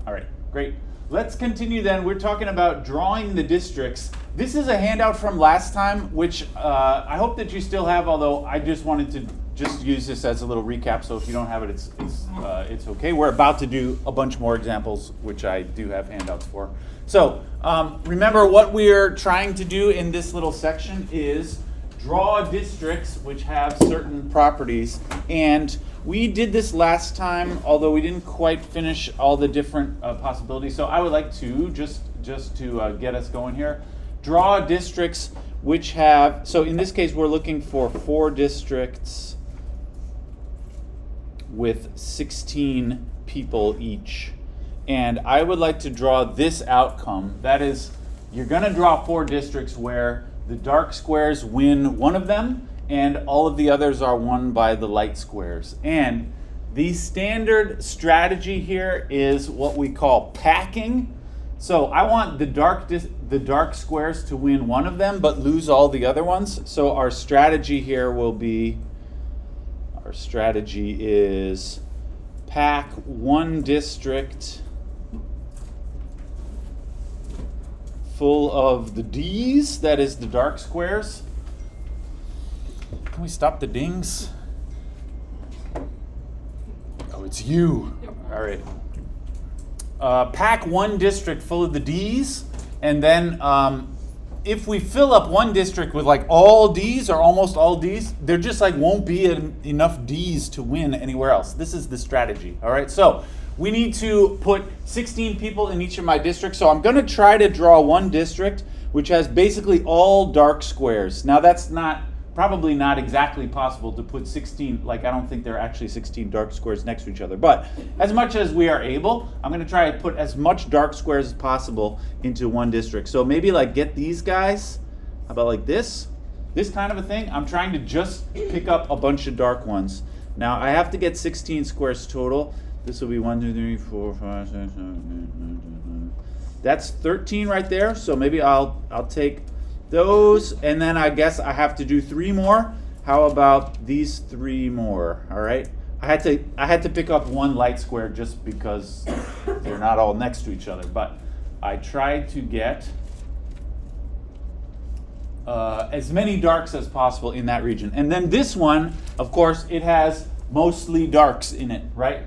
All right, great. Let's continue then. We're talking about drawing the districts. This is a handout from last time, which I hope that you still have, although I just wanted to just use this as a little recap, so if you don't have it, it's okay. We're about to do a bunch more examples, which I do have handouts for. So remember, what we're trying to do in this little section is draw districts which have certain properties, and we did this last time, although we didn't quite finish all the different possibilities. So I would like to, just to get us going here, draw districts which have, so in this case we're looking for 4 districts with 16 people each. And I would like to draw this outcome. That is, you're going to draw 4 districts where the dark squares win one of them, and all of the others are won by the light squares. And the standard strategy here is what we call packing. So I want the dark squares to win one of them, but lose all the other ones. So our strategy here will be, our strategy is pack one district full of the D's, that is the dark squares. Can we stop the dings? Oh, it's you. All right. Pack one district full of the D's, and then if we fill up one district with like all D's or almost all D's, there just like won't be enough D's to win anywhere else. This is the strategy. All right. So we need to put 16 people in each of my districts. So I'm going to try to draw one district which has basically all dark squares. Now that's probably not exactly possible to put 16, like I don't think there are actually 16 dark squares next to each other, but as much as we are able, I'm going to try to put as much dark squares as possible into one district. So maybe like get these guys, how about like this kind of a thing. I'm trying to just pick up a bunch of dark ones. Now I have to get 16 squares total. This will be 1, 2, 3, 4, 5, 6, 7, 8, 9, 10, 11. That's 13 right there, so maybe I'll take those, and then I guess I have to do 3 more. How about these 3 more? All right. I had to pick up one light square just because they're not all next to each other, but I tried to get as many darks as possible in that region. And then this one, of course, it has mostly darks in it, right?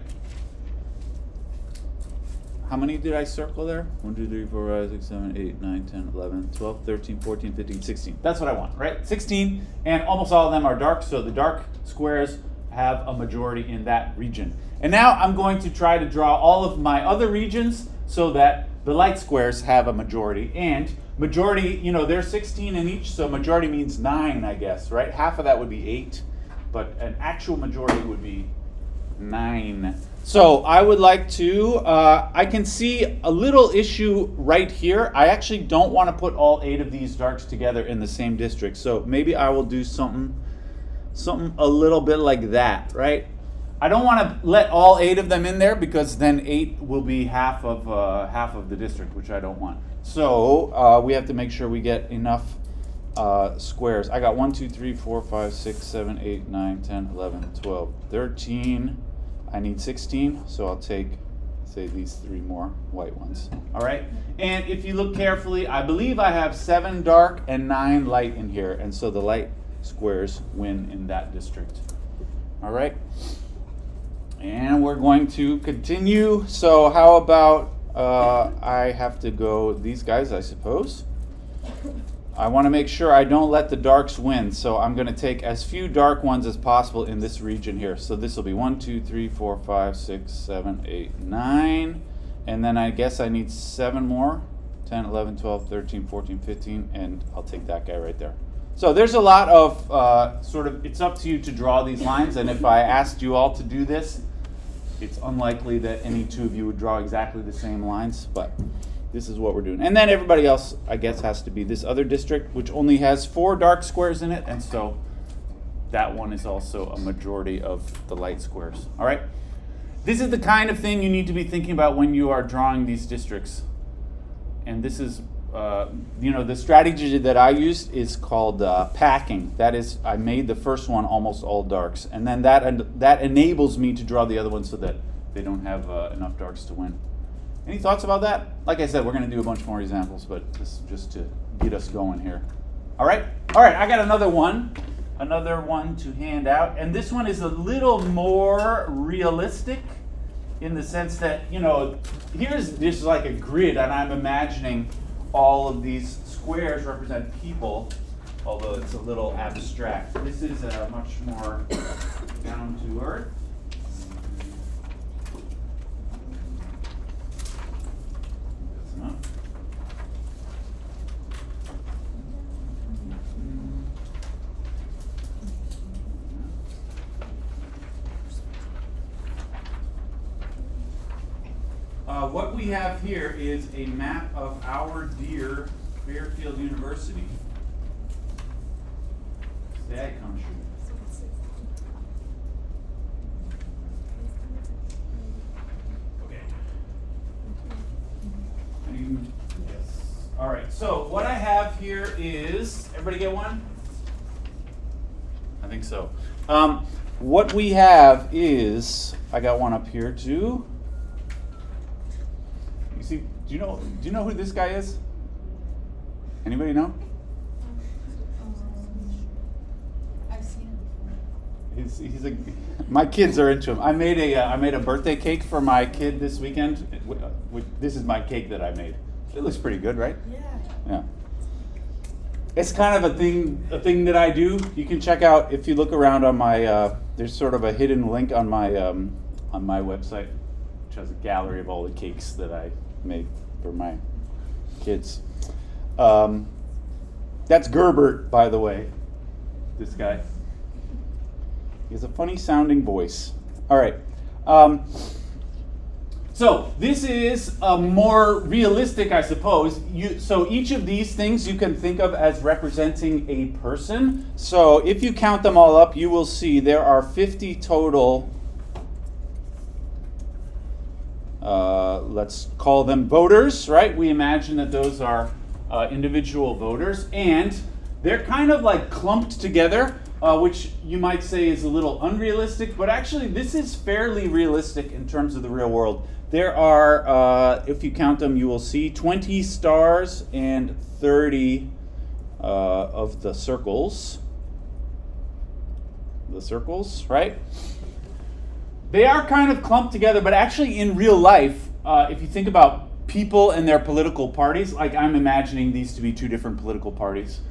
How many did I circle there? 1, 2, 3, 4, 5, 6, 7, 8, 9, 10, 11, 12, 13, 14, 15, 16. That's what I want, right? 16, and almost all of them are dark, so the dark squares have a majority in that region. And now I'm going to try to draw all of my other regions so that the light squares have a majority. And majority, there's 16 in each, so majority means 9, I guess, right? Half of that would be 8, but an actual majority would be 9. So I would like to, I can see a little issue right here. I actually don't want to put all 8 of these darks together in the same district. So maybe I will do something a little bit like that, right? I don't want to let all 8 of them in there because then 8 will be half of the district, which I don't want. So we have to make sure we get enough squares. I got 1, 2, 3, 4, 5, 6, 7, 8, 9, 10, 11, 12, 13. I need 16, so I'll take, say, these 3 more white ones. All right? And if you look carefully, I believe I have 7 dark and 9 light in here, and so the light squares win in that district. All right? And we're going to continue. So how about I have to go these guys, I suppose. I want to make sure I don't let the darks win, so I'm going to take as few dark ones as possible in this region here. So this will be 1, 2, 3, 4, 5, 6, 7, 8, 9. And then I guess I need 7 more. 10, 11, 12, 13, 14, 15, and I'll take that guy right there. So there's a lot of it's up to you to draw these lines, and if I asked you all to do this, it's unlikely that any 2 of you would draw exactly the same lines, but this is what we're doing. And then everybody else, I guess, has to be this other district, which only has 4 dark squares in it, and so that one is also a majority of the light squares. All right? This is the kind of thing you need to be thinking about when you are drawing these districts. And this is, the strategy that I used is called packing. That is, I made the first one almost all darks, and then that enables me to draw the other ones so that they don't have enough darks to win. Any thoughts about that? Like I said, we're going to do a bunch more examples, but this is just to get us going here. All right, I got another one to hand out, and this one is a little more realistic in the sense that, here's just like a grid, and I'm imagining all of these squares represent people, although it's a little abstract. This is much more down to earth. That's enough. What we have here is a map of our dear Fairfield University. Stag country. Okay. Yes. All right. So what I have here is, everybody get one? I think so. What we have is, I got one up here too. You see, do you know who this guy is? Anybody know? I've seen him before. He's a. My kids are into him. I made a birthday cake for my kid this weekend. This is my cake that I made. It looks pretty good, right? Yeah. Yeah. It's kind of a thing that I do. You can check out if you look around on my. There's sort of a hidden link on my website, which has a gallery of all the cakes that I make for my kids. That's Gerbert, by the way. This guy. He has a funny sounding voice. All right. So this is a more realistic, I suppose. So each of these things you can think of as representing a person. So if you count them all up, you will see there are 50 total. Let's call them voters, right? We imagine that those are individual voters, and they're kind of like clumped together, which you might say is a little unrealistic, but actually this is fairly realistic in terms of the real world. There are, if you count them, you will see 20 stars and 30 of the circles. The circles, right? They are kind of clumped together, but actually in real life, if you think about people and their political parties, like I'm imagining these to be two different political parties.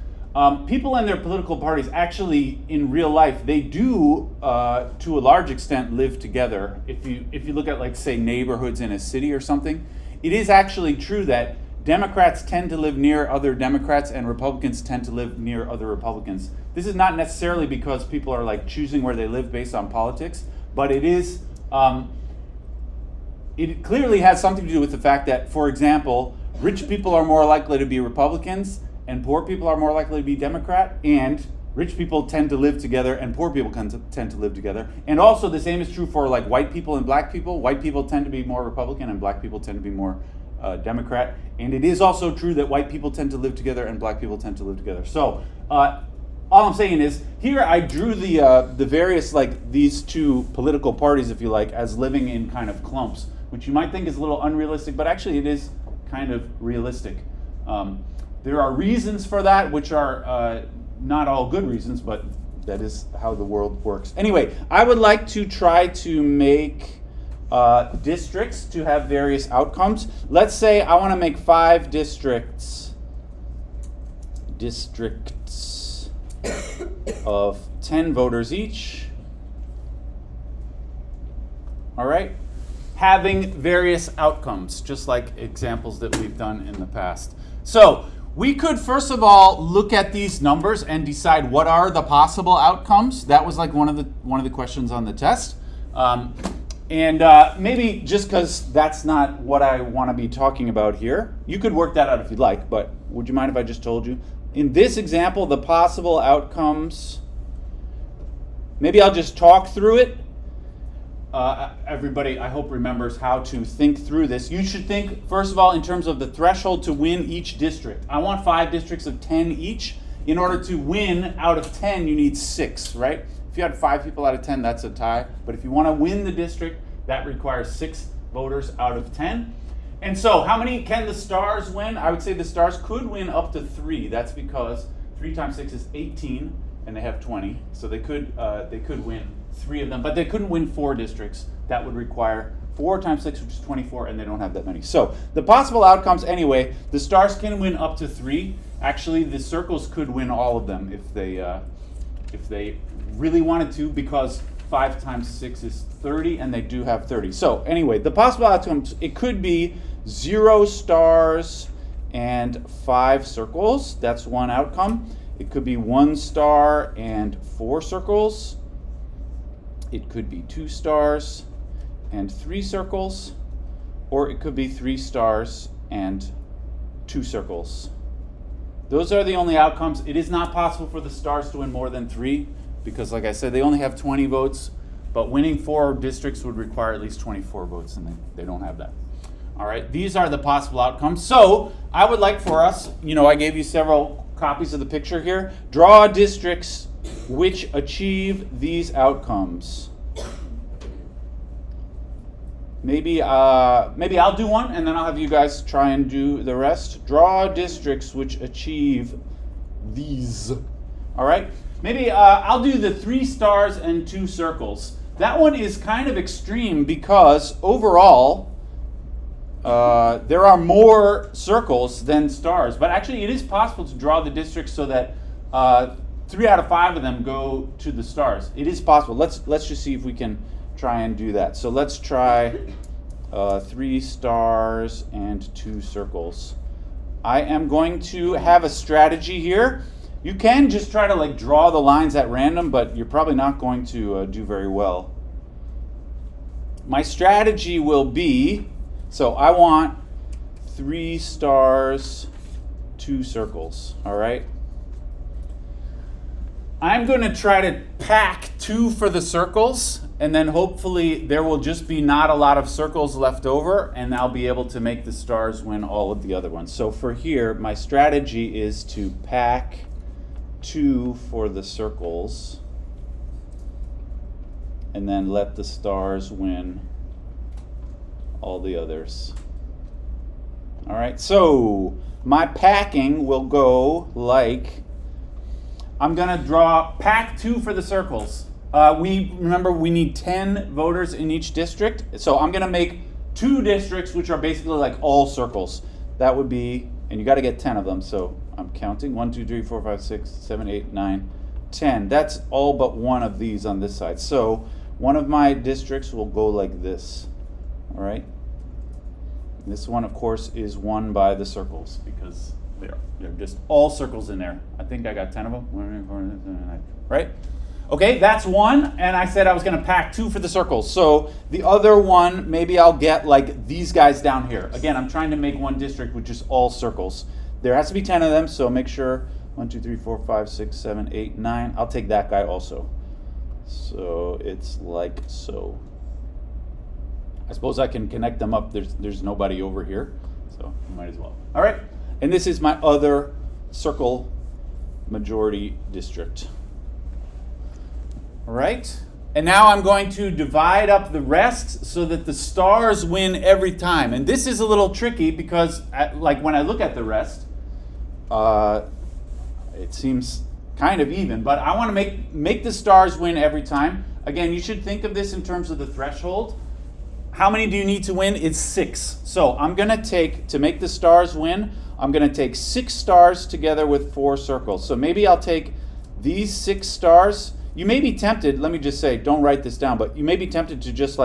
People and their political parties actually, in real life, they do, to a large extent, live together. If you look at, like, say, neighborhoods in a city or something, it is actually true that Democrats tend to live near other Democrats and Republicans tend to live near other Republicans. This is not necessarily because people are, like, choosing where they live based on politics, but it is, it clearly has something to do with the fact that, for example, rich people are more likely to be Republicans and poor people are more likely to be Democrat, and rich people tend to live together and poor people tend to live together. And also the same is true for, like, white people and black people. White people tend to be more Republican and black people tend to be more Democrat. And it is also true that white people tend to live together and black people tend to live together. So all I'm saying is, here I drew the various, like, these two political parties, if you like, as living in kind of clumps, which you might think is a little unrealistic, but actually it is kind of realistic. There are reasons for that, which are not all good reasons, but that is how the world works. Anyway, I would like to try to make districts to have various outcomes. Let's say I want to make 5 districts of 10 voters each. All right? Having various outcomes, just like examples that we've done in the past. So we could first of all look at these numbers and decide what are the possible outcomes. That was like one of the questions on the test. And maybe just because that's not what I want to be talking about here, you could work that out if you'd like, but would you mind if I just told you? In this example, the possible outcomes, maybe I'll just talk through it. Everybody, I hope, remembers how to think through this. You should think, first of all, in terms of the threshold to win each district. I want 5 districts of 10 each. In order to win out of 10, you need 6, right? If you had 5 people out of 10, that's a tie. But if you want to win the district, that requires 6 voters out of 10. And so how many can the stars win? I would say the stars could win up to 3. That's because 3 times 6 is 18, and they have 20. So they could win 3 of them, but they couldn't win 4 districts. That would require 4 times 6, which is 24, and they don't have that many. So the possible outcomes anyway, the stars can win up to 3. Actually, the circles could win all of them if they really wanted to, because 5 times 6 is 30, and they do have 30. So anyway, the possible outcomes, it could be 0 stars and 5 circles. That's one outcome. It could be 1 star and 4 circles. It could be 2 stars and 3 circles, or it could be 3 stars and 2 circles. Those are the only outcomes. It is not possible for the stars to win more than 3 because, like I said, they only have 20 votes, but winning 4 districts would require at least 24 votes, and they don't have that. All right, these are the possible outcomes. So I would like for us, I gave you several copies of the picture here. Draw districts which achieve these outcomes. Maybe I'll do one, and then I'll have you guys try and do the rest. Draw districts which achieve these. All right? Maybe I'll do the 3 stars and 2 circles. That one is kind of extreme because overall, there are more circles than stars. But actually, it is possible to draw the districts so that 3 out of 5 of them go to the stars. It is possible. Let's just see if we can try and do that. So let's try 3 stars and 2 circles. I am going to have a strategy here. You can just try to draw the lines at random, but you're probably not going to do very well. My strategy will be, so I want 3 stars, 2 circles, all right? I'm going to try to pack 2 for the circles, and then hopefully there will just be not a lot of circles left over, and I'll be able to make the stars win all of the other ones. So for here, my strategy is to pack 2 for the circles, and then let the stars win all the others. All right, so my packing will go like, I'm going to draw pack 2 for the circles. Remember, we need 10 voters in each district. So I'm going to make 2 districts, which are basically like all circles. That would be, and you got to get 10 of them. So I'm counting 1, 2, 3, 4, 5, 6, 7, 8, 9, 10. That's all but one of these on this side. So one of my districts will go like this. All right. This one, of course, is won by the circles because they're just all circles in there. I think I got 10 of them. Right? Okay, that's one, and I said I was going to pack 2 for the circles. So the other one, maybe I'll get like these guys down here. Again, I'm trying to make one district with just all circles. There has to be 10 of them, so make sure 1, 2, 3, 4, 5, 6, 7, 8, 9. I'll take that guy also. So it's like so. I suppose I can connect them up. There's nobody over here, so you might as well. All right, and this is my other circle majority district. All right, and now I'm going to divide up the rest so that the stars win every time. And this is a little tricky because, when I look at the rest, it seems kind of even. But I want to make the stars win every time. Again, you should think of this in terms of the threshold. How many do you need to win? It's 6. So I'm going to take, to make the stars win, I'm going to take 6 stars together with 4 circles. So maybe I'll take these 6 stars. You may be tempted, let me just say, don't write this down, but you may be tempted to just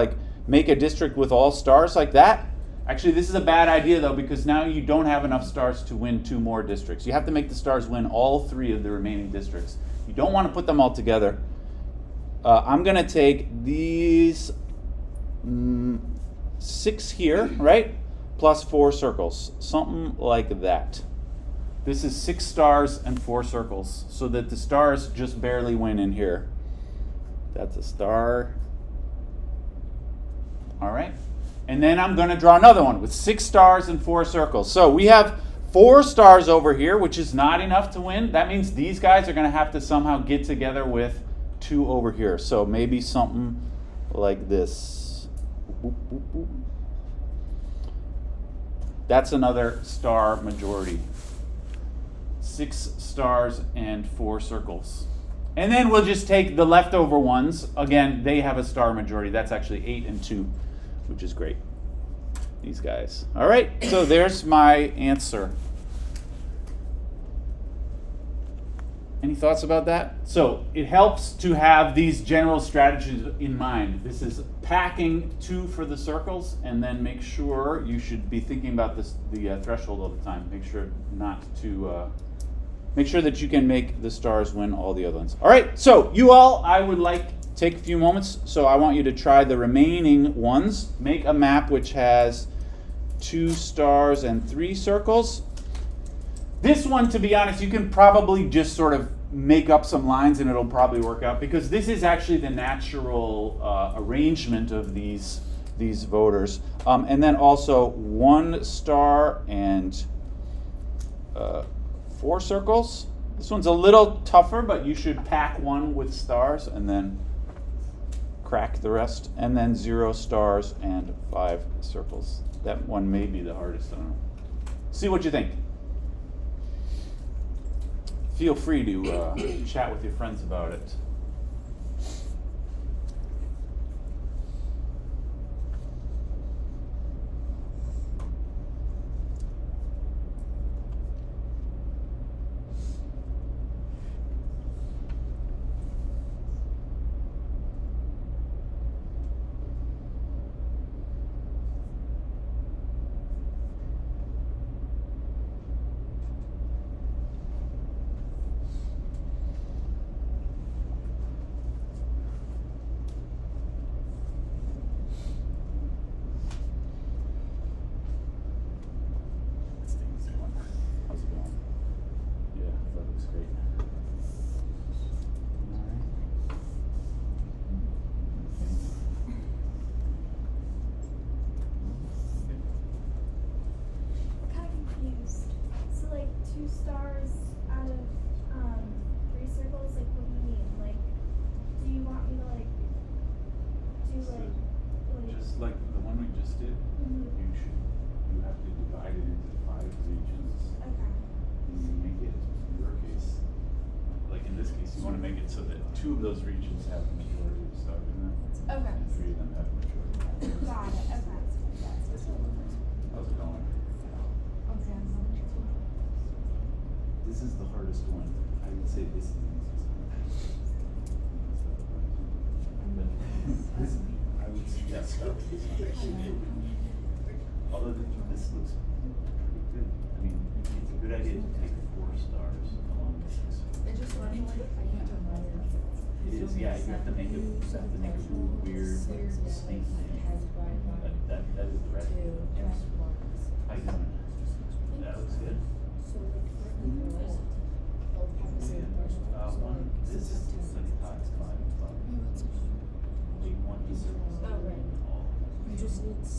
make a district with all stars like that. Actually, this is a bad idea though, because now you don't have enough stars to win 2 more districts. You have to make the stars win all 3 of the remaining districts. You don't want to put them all together. I'm going to take these 6 here, right? Plus 4 circles, something like that. This is 6 stars and 4 circles, so that the stars just barely win in here. That's a star. All right. And then I'm going to draw another one with 6 stars and 4 circles. So we have 4 stars over here, which is not enough to win. That means these guys are going to have to somehow get together with 2 over here. So maybe something like this. That's another star majority. 6 stars and 4 circles. And then we'll just take the leftover ones. Again, they have a star majority. That's actually 8 and 2, which is great. These guys. All right, so there's my answer. Any thoughts about that? So it helps to have these general strategies in mind. This is packing 2 for the circles, and then make sure you should be thinking about this, the threshold all the time. Make sure not to, make sure that you can make the stars win all the other ones. All right, so you all, I would like to take a few moments. So I want you to try the remaining ones. Make a map which has 2 stars and 3 circles. This one, to be honest, you can probably just sort of make up some lines and it'll probably work out, because this is actually the natural arrangement of these voters. And then also 1 star and 4 circles. This one's a little tougher, but you should pack 1 with stars and then crack the rest. And then 0 stars and 5 circles. That one may be the hardest, I don't know. See what you think. Feel free to chat with your friends about it. So that 2 of those regions have the majority of stars in them. Okay. And 3 of them have majority. Got it. Okay. How's it going? This is the hardest one. I would say this is the easiest one. This, I would suggest start with this one. Although this looks pretty good. I mean, it's a good idea to take 4 stars along with 6. It just running like It is, yeah. You have to make it weird, distinct. That is the right. How you doing? That looks good. One. This is like hot 5. Big 1 is. Oh, right. You just need 6 to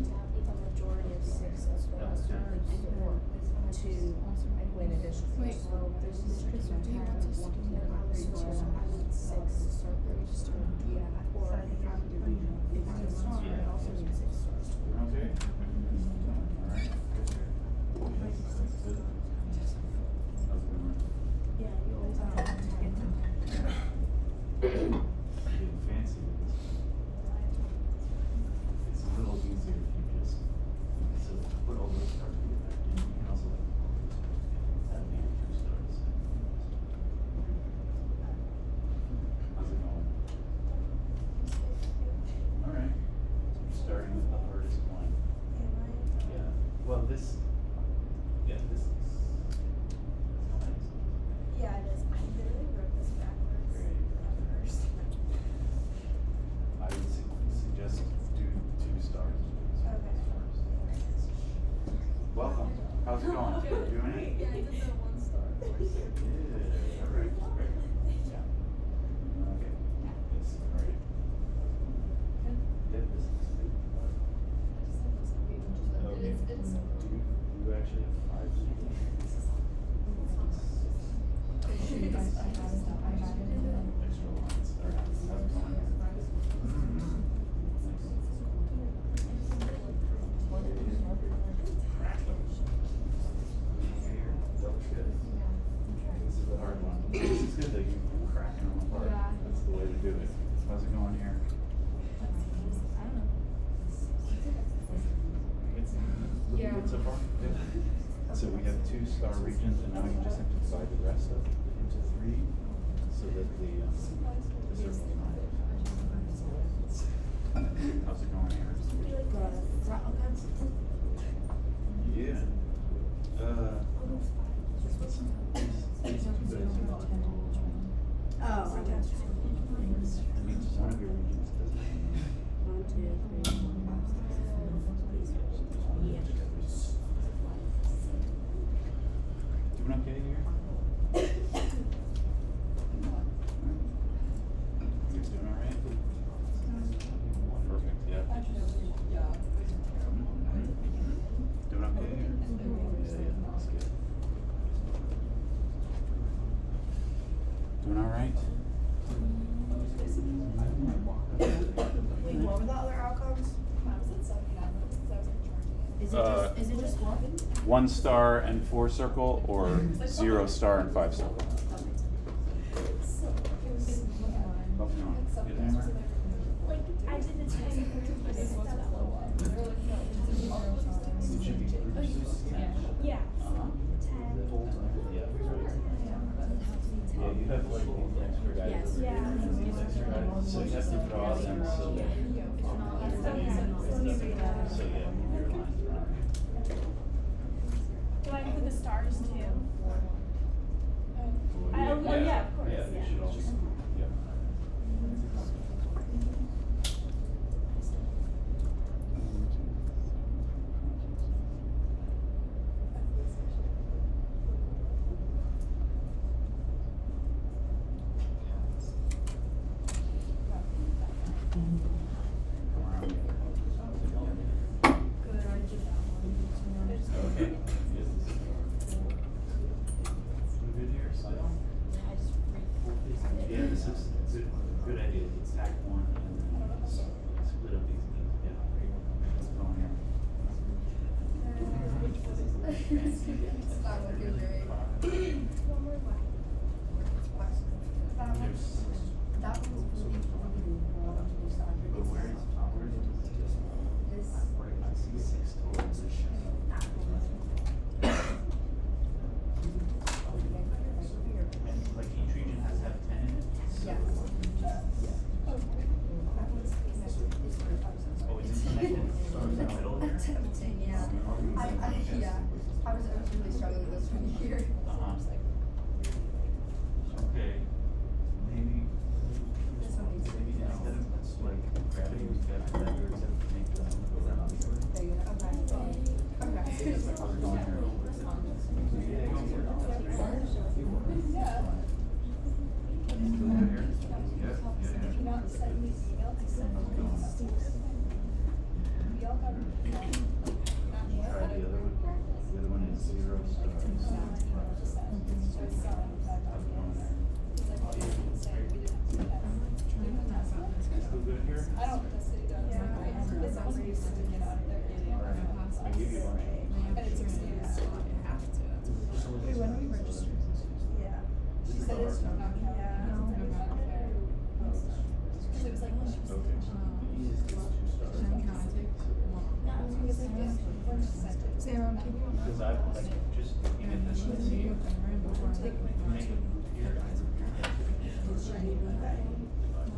have a majority of 6 as well as 4 to win additional. Wait. So there's this is I would 6 circles. Yeah. Or if I'm a star, I also need 6 stars. Okay. All right. That's good. How's it going? Yeah, you always have to get them. Getting fancy with this. It's a little easier if you just put all those stars together. You can also that'd be 2 stars. How's it going? All right. Starting with the hardest one. Yeah. Well, this. Yeah, this is. Nice. Yeah, it is. I literally wrote this backwards. Great. At first. I would suggest do 2 stars. Okay. Welcome. How's it going? Good. Doing it? Yeah, I did the 1 star course. Yeah. All right. Great. Yeah. Okay. Yes. All right. Yeah, this is good. I just have this page. Okay. It's Do you so far? So we have 2 star regions, and now you just have to divide the rest up into 3, so that the circle's not. How's it going here? Yeah. Oh, I got you. That means one of your regions doesn't have. 1, 2, 3, 4, 5, 6, 7, 8. Yeah. Doing okay here? You doing all right? Perfect, yeah. Doing okay here? Yeah, that's good. Doing all right? Wait, what were the other outcomes? Is it just one? 1 star and 4 circle, or 0 star and 5 circle? Like, I did the 10. Yeah. 10. Yeah, you have like these extra guys. Yes. over here, Yeah. and these extra guys, so you have to draw them so that. So yeah, move your lines around. Do I include the stars too? Yeah, yeah, of course. Yeah, they should all just, yeah. Okay. You good here, still? Yeah, this is a good idea. It's tack 1 and then split up these things. Yeah, let's go on here. One more left. But where is it? I see 6 total. And like each region has to have 10 in it? Yes. Oh, it's connected. So it's in the middle there? Attempting, yeah. I was really struggling with this one here. Uh-huh. Okay. Maybe instead of like gravity, we got to make the go around. There you go. Okay. That's like how we're going here. Try the other one. The other one is 0 Still good here? Alright. I give you a bunch. Wait, when are we registering? Yeah. She said it's not counting. Yeah. Because it was like when she was. Okay. Easy to 2 stars. Sarah, I'm taking one. Because I like just looking at this and see. Make it here.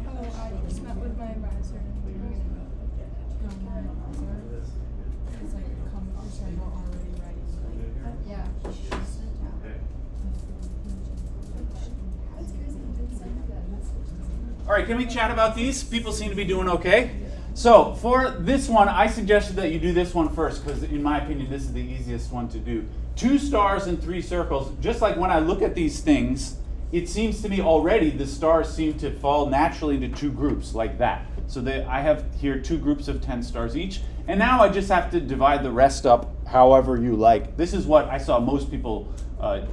Oh, I just met with my advisor and we were gonna. It's like come already ready. Yeah. Okay. That's crazy, you didn't send me that. All right, can we chat about these? People seem to be doing okay. So for this one, I suggested that you do this one first because in my opinion, this is the easiest one to do. 2 stars and 3 circles. Just like when I look at these things, it seems to me already the stars seem to fall naturally into 2 groups like that. So I have here 2 groups of 10 stars each. And now I just have to divide the rest up however you like. This is what I saw most people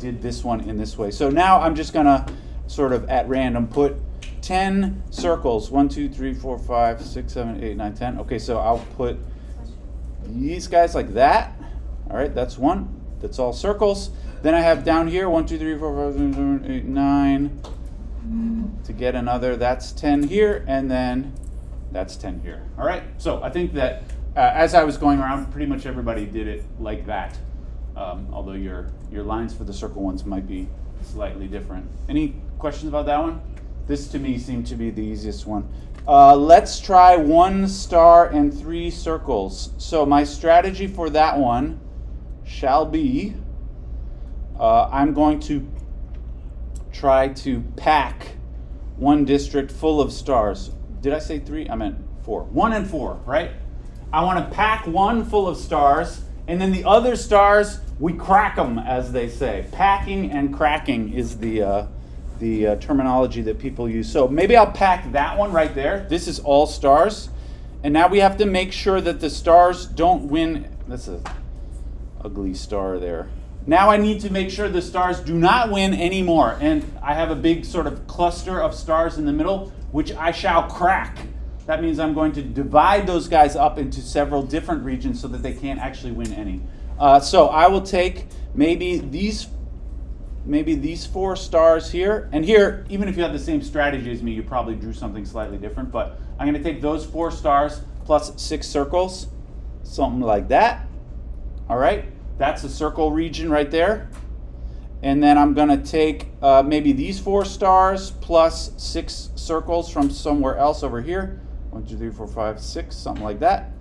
did this one in this way. So now I'm just going to sort of at random put 10 circles. 1, 2, 3, 4, 5, 6, 7, 8, 9, 10. Okay, so I'll put these guys like that. All right, that's 1. That's all circles. Then I have down here 1, 2, 3, 4, 5, 6, 7, 8, 9. To get another, that's 10 here, and then that's 10 here. All right, so I think that as I was going around, pretty much everybody did it like that. Although your lines for the circle ones might be slightly different. Any questions about that one? This to me seemed to be the easiest one. Let's try 1 star and 3 circles. So my strategy for that one shall be, I'm going to try to pack one district full of stars. Did I say 3? I meant 4. 1 and 4, right? I want to pack one full of stars, and then the other stars, we crack them, as they say. Packing and cracking is the terminology that people use. So maybe I'll pack that one right there. This is all stars. And now we have to make sure that the stars don't win. That's an ugly star there. Now I need to make sure the stars do not win anymore. And I have a big sort of cluster of stars in the middle, which I shall crack. That means I'm going to divide those guys up into several different regions so that they can't actually win any. So I will take maybe these 4 stars here. And here, even if you have the same strategy as me, you probably drew something slightly different. But I'm going to take those 4 stars plus 6 circles, something like that. All right, that's a circle region right there. And then I'm going to take maybe these 4 stars plus 6 circles from somewhere else over here. 1, 2, 3, 4, 5, 6, something like that.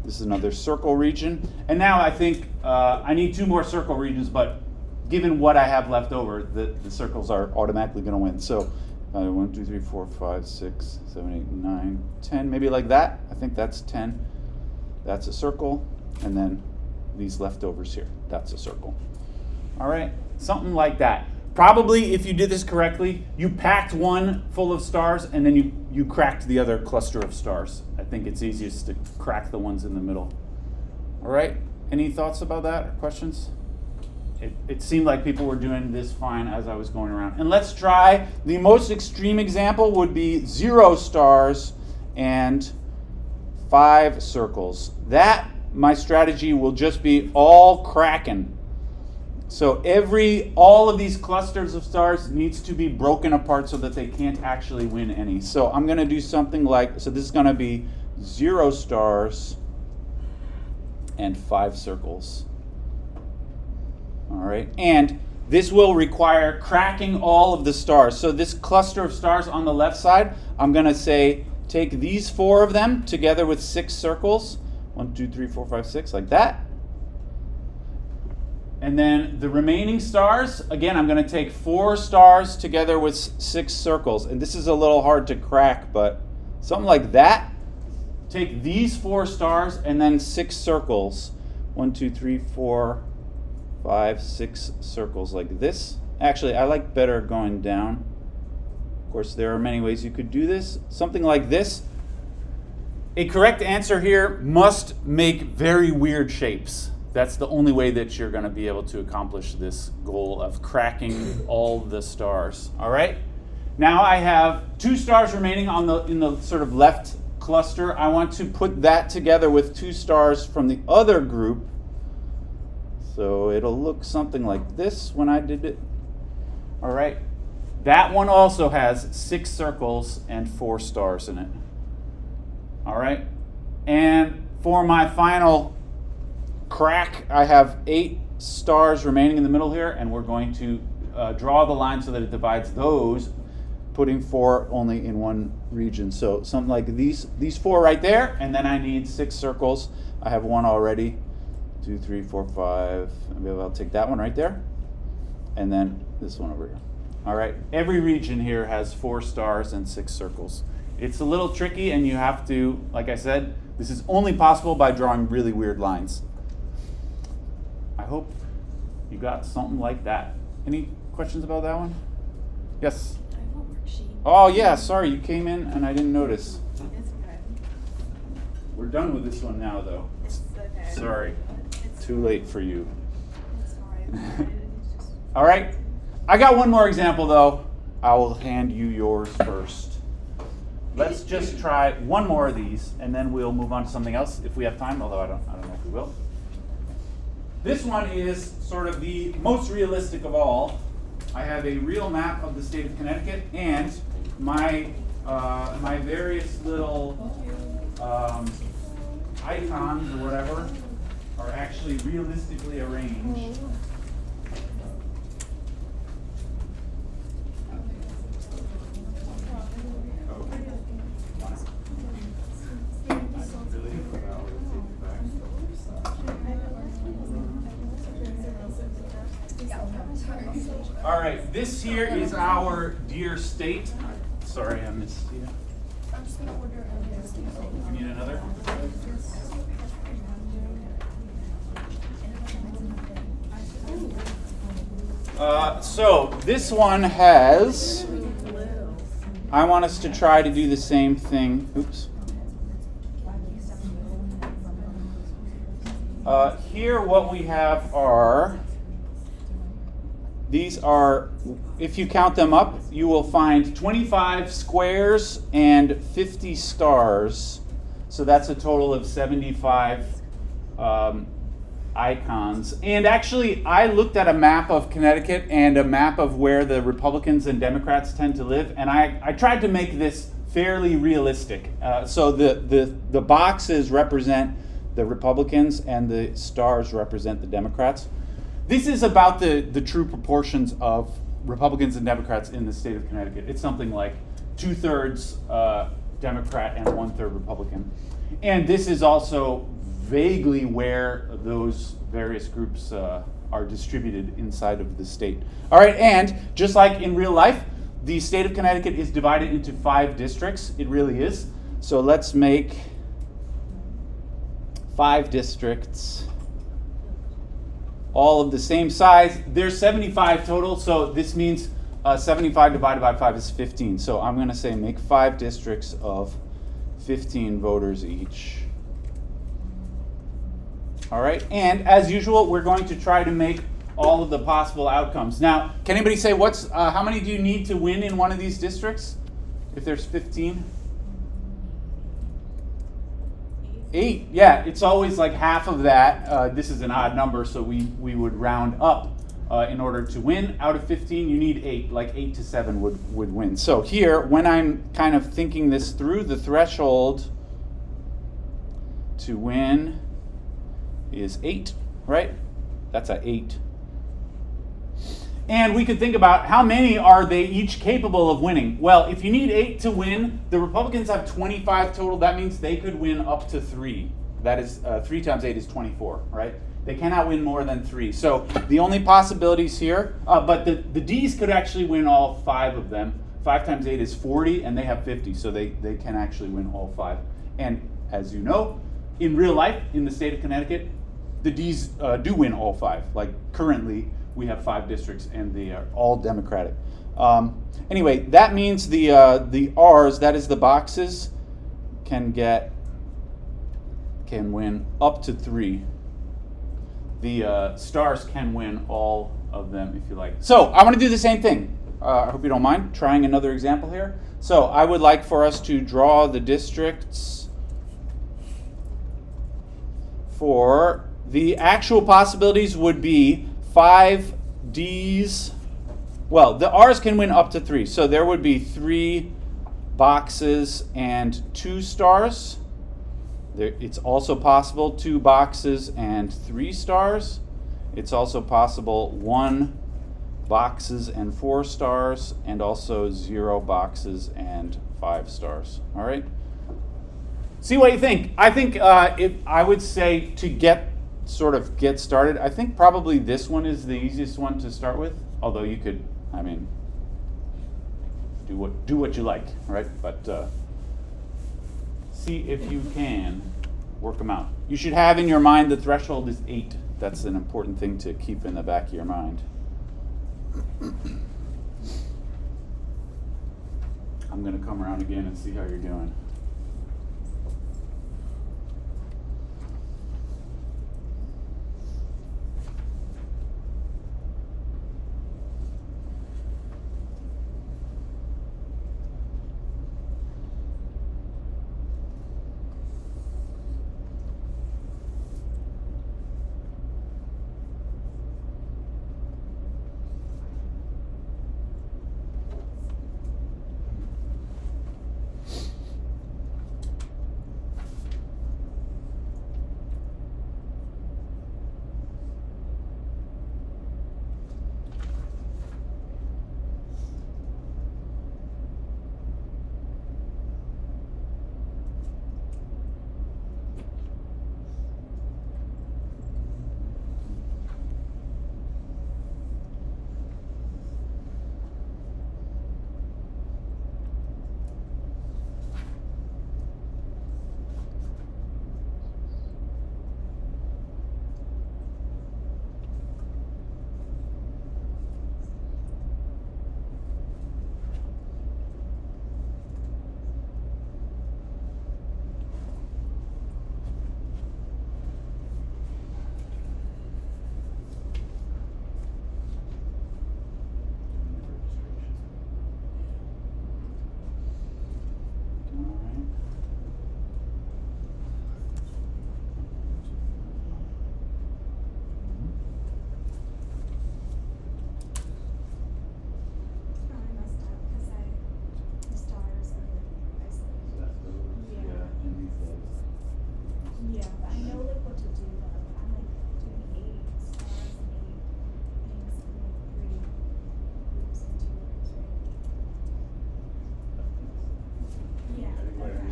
This is another circle region. And now I think I need 2 more circle regions, but given what I have left over, the circles are automatically going to win. So 1, 2, 3, 4, 5, 6, 7, 8, 9, 10, maybe like that. I think that's 10. That's a circle. And then these leftovers here, that's a circle. All right, something like that. Probably, if you did this correctly, you packed one full of stars and then you cracked the other cluster of stars. I think it's easiest to crack the ones in the middle. All right, any thoughts about that or questions? It seemed like people were doing this fine as I was going around. And let's try, the most extreme example would be 0 stars and 5 circles. That, my strategy will just be all cracking. So all of these clusters of stars needs to be broken apart so that they can't actually win any. So I'm going to do something like, so this is going to be 0 stars and 5 circles. All right, and this will require cracking all of the stars. So this cluster of stars on the left side, I'm going to say, take these 4 of them together with 6 circles. 1, 2, 3, 4, 5, 6, like that. And then the remaining stars, again, I'm going to take 4 stars together with 6 circles. And this is a little hard to crack, but something like that. Take these 4 stars and then 6 circles. 1, 2, 3, 4, 5, 6 circles like this. Actually, I like better going down. Of course, there are many ways you could do this. Something like this. A correct answer here must make very weird shapes. That's the only way that you're going to be able to accomplish this goal of cracking all the stars. All right? Now I have 2 stars remaining in the sort of left cluster. I want to put that together with 2 stars from the other group. So it'll look something like this when I did it. All right? That one also has 6 circles and 4 stars in it. All right? And for my final crack, I have 8 stars remaining in the middle here, and we're going to draw the line so that it divides those, putting 4 only in one region. So something like these 4 right there, and then I need 6 circles. I have 1 already. 2, 3, 4, 5. Maybe I'll take that one right there, and then this one over here. All right, every region here has 4 stars and 6 circles. It's a little tricky, and you have to, like I said, this is only possible by drawing really weird lines. I hope you got something like that. Any questions about that one? Yes? I have a worksheet. Oh yeah, sorry, you came in and I didn't notice. It's okay. We're done with this one now, though. It's okay. Sorry, It's too late for you. It's fine. It's just... All right, I got one more example, though. I will hand you yours first. Let's just try one more of these, and then we'll move on to something else if we have time, although I don't know if we will. This one is sort of the most realistic of all. I have a real map of the state of Connecticut, and my various little icons or whatever are actually realistically arranged. All right, this here is our dear state. Sorry, I missed you. I'm just gonna order You need another? So this one has, I want us to try to do the same thing. Oops. Here what we have are, these are, if you count them up, you will find 25 squares and 50 stars. So that's a total of 75 icons. And actually, I looked at a map of Connecticut and a map of where the Republicans and Democrats tend to live, and I tried to make this fairly realistic. So the boxes represent the Republicans and the stars represent the Democrats. This is about the true proportions of Republicans and Democrats in the state of Connecticut. It's something like 2/3 Democrat and 1/3 Republican. And this is also vaguely where those various groups are distributed inside of the state. All right, and just like in real life, the state of Connecticut is divided into 5 districts. It really is. So let's make 5 districts, all of the same size. There's 75 total, so this means 75 divided by 5 is 15. So I'm going to say make 5 districts of 15 voters each. All right, and as usual, we're going to try to make all of the possible outcomes. Now, can anybody say how many do you need to win in one of these districts? If there's 15? 8, yeah, it's always like half of that. This is an odd number, so we would round up in order to win. Out of 15, you need 8, like 8 to 7 would win. So here, when I'm kind of thinking this through, the threshold to win is 8, right? That's a 8. And we could think about how many are they each capable of winning. Well, if you need 8 to win, the Republicans have 25 total. That means they could win up to 3. That is 3 times 8 is 24, right? They cannot win more than 3. So the only possibilities here, but the D's could actually win all 5 of them. 5 times 8 is 40, and they have 50, so they can actually win all 5. And as you know, in real life, in the state of Connecticut, the D's do win all 5. Like currently, we have 5 districts, and they are all Democratic. Anyway, that means the R's, that is the boxes, can win up to 3. The stars can win all of them if you like. So I want to do the same thing. I hope you don't mind trying another example here. So I would like for us to draw the districts for the actual possibilities would be 5 D's. Well, the R's can win up to 3. So there would be 3 boxes and 2 stars. It's also possible 2 boxes and 3 stars. It's also possible 1 boxes and 4 stars, and also 0 boxes and 5 stars. All right. See what you think. I think if I would say to get started, I think probably this one is the easiest one to start with. Although you could, I mean, do what you like, right? But see if you can work them out. You should have in your mind the threshold is 8. That's an important thing to keep in the back of your mind. I'm going to come around again and see how you're doing.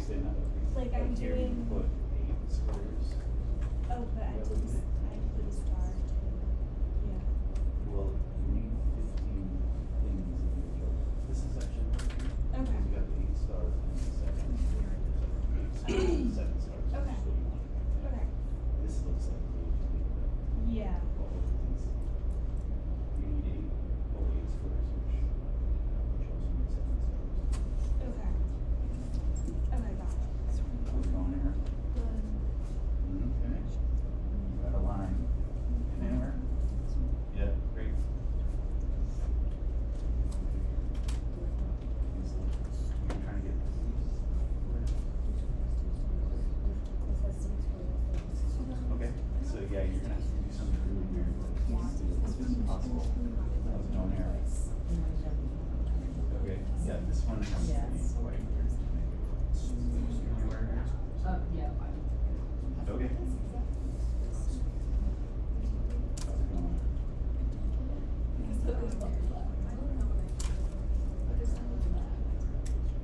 understand that. Like I'm Here you doing, put 8 squares. oh, but I did this, I put a star too. Yeah. Well, you need 15 things in your job. This is actually working. Okay. You got 8 stars and 7 stars. Okay. So you want it. Okay. This looks like Yeah. all of these. You need 8 squares, which also need 7 stars. Okay. Okay, got it. How's it going here? Okay. You got a line in there. Yeah, great. You're trying to get okay. So yeah, you're gonna have to do something really weird as soon as possible. How's it going here? Okay. Yeah, this one has to be quite weird to make it work. Anywhere here? Yeah. Okay. How's it going?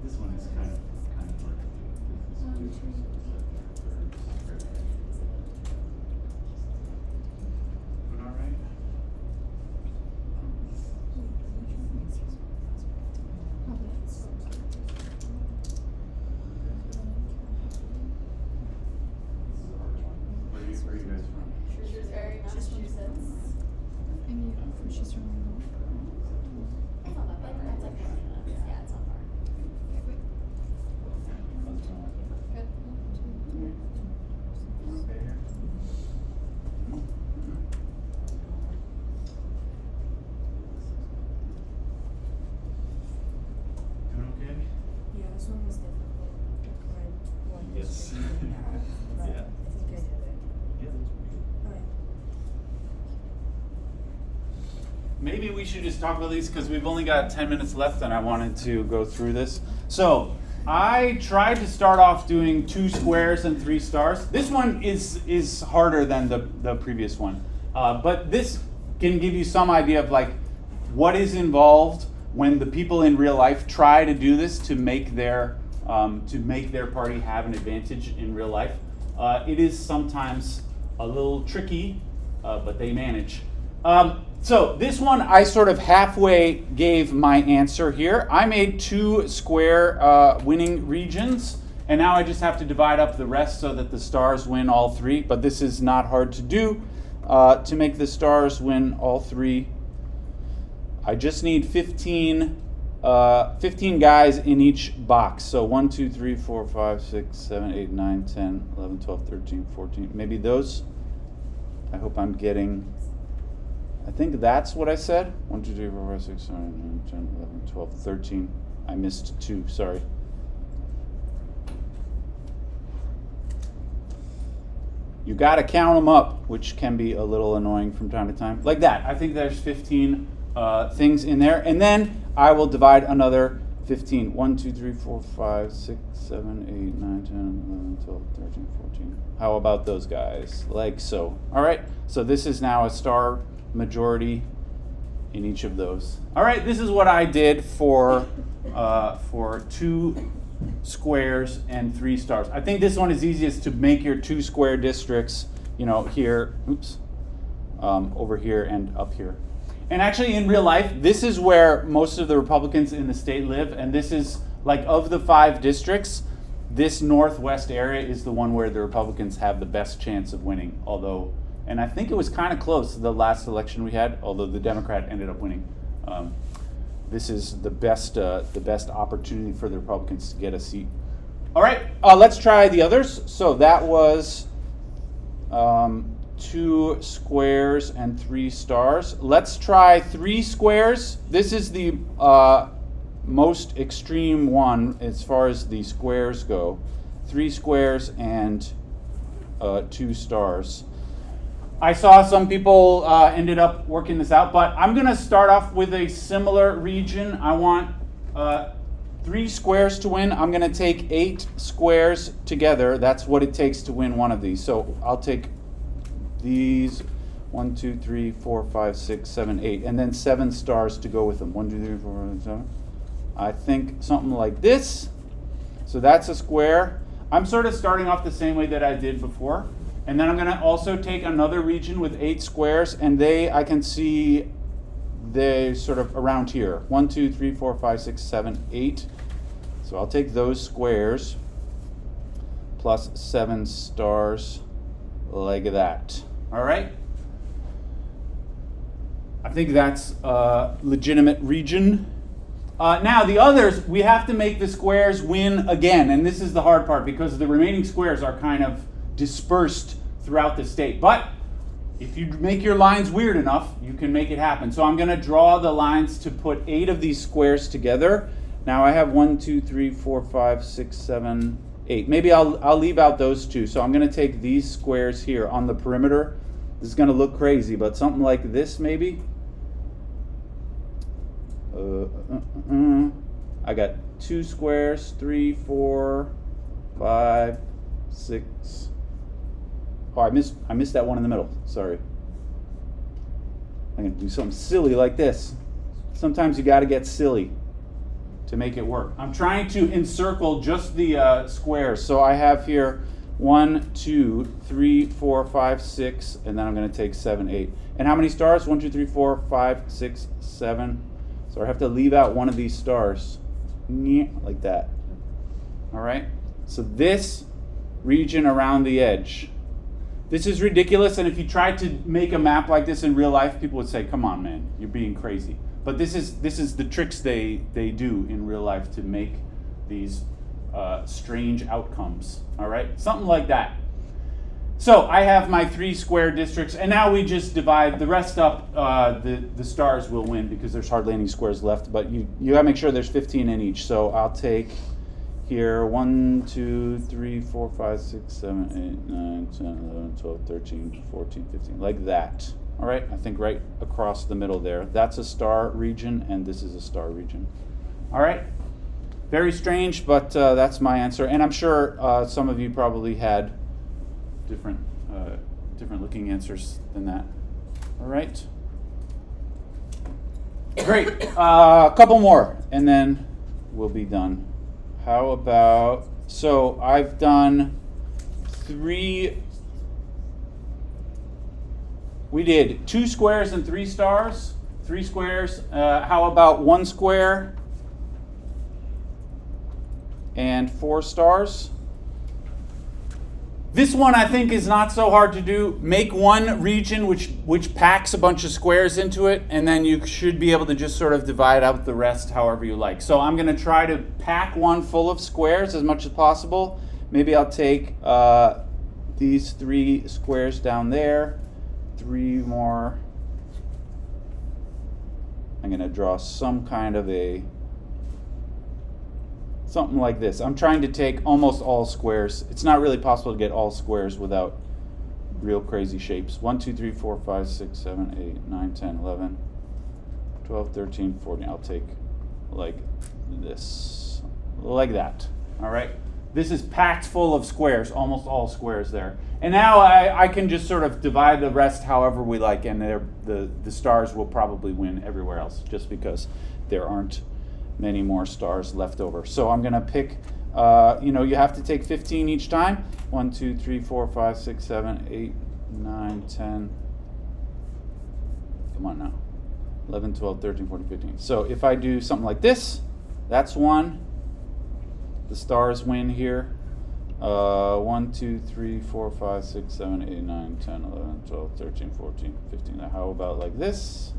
This one is kind of hard to do. This is doing all right? Where are you guys from? Shrewsbury, Massachusetts. And you, she's from London. It's not that bad, that's like 20 minutes. Yeah, it's not far. How's it going? Good. Okay here? Doing okay? Yeah, this one was difficult. Yes. But Yeah. I think I did it. Yeah, that's pretty good. Okay. Maybe we should just talk about these because we've only got 10 minutes left and I wanted to go through this. So I tried to start off doing 2 squares and 3 stars. This one is harder than the previous one. But this can give you some idea of like what is involved when the people in real life try to do this to make their party have an advantage in real life. It is sometimes a little tricky, but they manage. So this one I sort of halfway gave my answer here. I made 2 square winning regions, and now I just have to divide up the rest so that the stars win all 3, but this is not hard to do. To make the stars win all 3, I just need 15 guys in each box. So 1, 2, 3, 4, 5, 6, 7, 8, 9, 10, 11, 12, 13, 14. Maybe those. I hope I'm getting... I think that's what I said. 1, 2, 3, 4, 5, 6, 7, 8, 9, 10, 11, 12, 13. I missed 2, sorry. You gotta count them up, which can be a little annoying from time to time. Like that. I think there's 15 things in there. And then I will divide another 15. 1, 2, 3, 4, 5, 6, 7, 8, 9, 10, 11, 12, 13, 14. How about those guys? Like so. All right. So this is now a star majority in each of those. All right. This is what I did for 2 squares and 3 stars. I think this one is easiest to make your 2 square districts, you know, here, over here and up here. And actually in real life, this is where most of the Republicans in the state live, and this is, like, of the 5 districts, this northwest area is the one where the Republicans have the best chance of winning, although, and I think it was kind of close the last election we had, although the Democrat ended up winning. This is the best opportunity for the Republicans to get a seat. All right, let's try the others. So that was 2 squares and 3 stars. Let's try 3 squares. This is the most extreme one as far as the squares go. 3 squares and 2 stars. I saw some people ended up working this out, but I'm going to start off with a similar region. I want 3 squares to win. I'm going to take 8 squares together. That's what it takes to win one of these. So I'll take these 1, 2, 3, 4, 5, 6, 7, 8, and then 7 stars to go with them. 1, 2, 3, 4, 5, 7. I think something like this. So that's a square. I'm sort of starting off the same way that I did before. And then I'm going to also take another region with 8 squares, and I can see they sort of around here. 1, 2, 3, 4, 5, 6, 7, 8. So I'll take those squares plus 7 stars like that. All right? I think that's a legitimate region. Now, the others, we have to make the squares win again. And this is the hard part because the remaining squares are kind of dispersed throughout the state. But if you make your lines weird enough, you can make it happen. So I'm going to draw the lines to put 8 of these squares together. Now I have 1, 2, 3, 4, 5, 6, 7, 8. Maybe I'll leave out those 2. So I'm going to take these squares here on the perimeter. This is going to look crazy, but something like this maybe. I got 2 squares, 3, 4, 5, 6. Oh, I missed that one in the middle. Sorry. I'm gonna do something silly like this. Sometimes you got to get silly to make it work. I'm trying to encircle just the squares. So I have here 1, 2, 3, 4, 5, 6, and then I'm going to take 7, 8. And how many stars? 1, 2, 3, 4, 5, 6, 7. So I have to leave out one of these stars, like that. All right? So this region around the edge. This is ridiculous, and if you tried to make a map like this in real life, people would say, come on, man, you're being crazy. But this is the tricks they do in real life to make these strange outcomes. All right? Something like that. So I have my 3 square districts, and now we just divide the rest up. The stars will win because there's hardly any squares left, but you got to make sure there's 15 in each. So I'll take here 1, 2, 3, 4, 5, 6, 7, 8, 9, 10, 11, 12, 13, 14, 15, like that. All right, I think right across the middle there. That's a star region, and this is a star region. All right, very strange, but that's my answer. And I'm sure some of you probably had different looking answers than that. All right. Great. A couple more, and then we'll be done. How about, so I've done 3, we did 2 squares and 3 stars, 3 squares. How about 1 square and 4 stars? This one I think is not so hard to do. Make one region which packs a bunch of squares into it, and then you should be able to just sort of divide out the rest however you like. So I'm going to try to pack one full of squares as much as possible. Maybe I'll take these 3 squares down there, 3 more. I'm going to draw some kind of something like this. I'm trying to take almost all squares. It's not really possible to get all squares without real crazy shapes. 1, 2, 3, 4, 5, 6, 7, 8, 9, 10, 11, 12, 13, 14. I'll take like this, like that. All right. This is packed full of squares, almost all squares there. And now I can just sort of divide the rest however we like, and the stars will probably win everywhere else just because there aren't many more stars left over. So I'm going to pick, you have to take 15 each time. 1, 2, 3, 4, 5, 6, 7, 8, 9, 10. Come on now. 11, 12, 13, 14, 15. So if I do something like this, that's 1. The stars win here. 1, 2, 3, 4, 5, 6, 7, 8, 9, 10, 11, 12, 13, 14, 15. Now how about like this?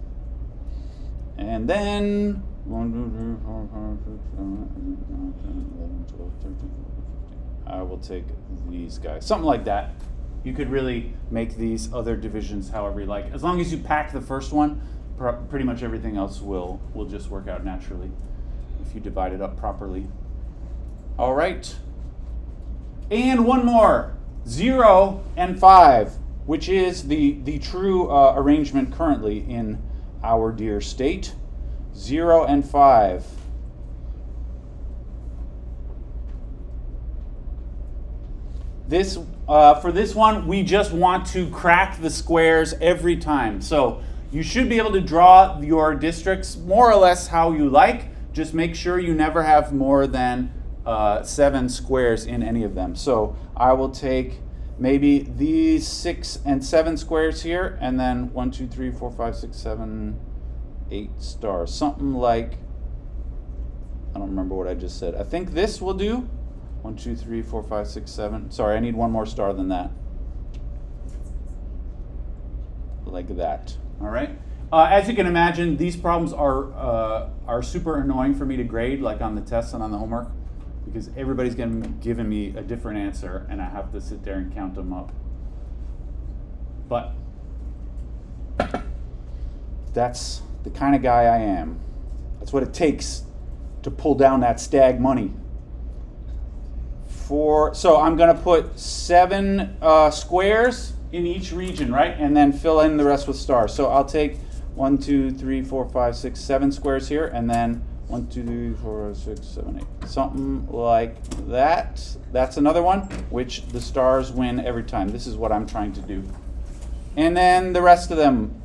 And then 1, 2, 3, 4, 5, 6, 7, 8, 9, 10, 11, 12, 13, 14, 15. I will take these guys. Something like that. You could really make these other divisions however you like. As long as you pack the first one, pretty much everything else will just work out naturally if you divide it up properly. All right. And one more. 0 and 5, which is the true arrangement currently in our dear state. 0 and 5. This for this one, we just want to crack the squares every time. So you should be able to draw your districts more or less how you like. Just make sure you never have more than 7 squares in any of them. So I will take maybe these 6 and 7 squares here, and then 1, 2, 3, 4, 5, 6, 7, 8 stars. Something like, I don't remember what I just said. I think this will do. 1, 2, 3, 4, 5, 6, 7. Sorry, I need one more star than that. Like that. All right. As you can imagine, these problems are super annoying for me to grade, like on the tests and on the homework, because everybody's giving me a different answer, and I have to sit there and count them up. But that's the kind of guy I am. That's what it takes to pull down that stag money. So I'm going to put 7 squares in each region, right? And then fill in the rest with stars. So I'll take 1, 2, 3, 4, 5, 6, 7 squares here, and then 1, 2, 3, 4, 6, 7, 8. Something like that. That's another one, which the stars win every time. This is what I'm trying to do. And then the rest of them,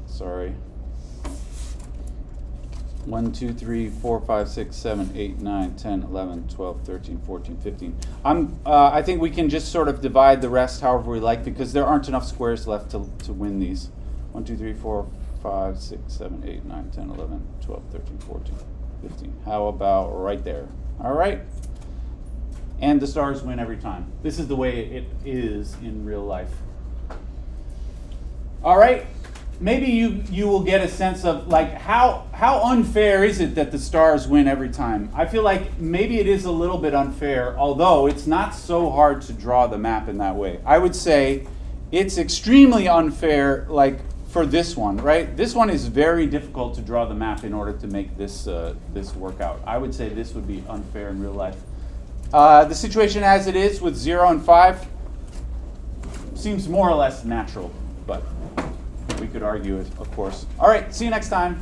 sorry. 1, 2, 3, 4, 5, 6, 7, 8, 9, 10, 11, 12, 13, 14, 15. I think we can just sort of divide the rest however we like, because there aren't enough squares left to win these. 1, 2, 3, 4, 5, 6, 7, 8, 9, 10, 11, 12, 13, 14, 15. How about right there? All right. And the stars win every time. This is the way it is in real life. All right. Maybe you will get a sense of like how unfair is it that the stars win every time? I feel like maybe it is a little bit unfair, although it's not so hard to draw the map in that way. I would say it's extremely unfair, like for this one, right? This one is very difficult to draw the map in order to make this this work out. I would say this would be unfair in real life. The situation as it is with 0 and 5 seems more or less natural, but we could argue it, of course. All right, see you next time.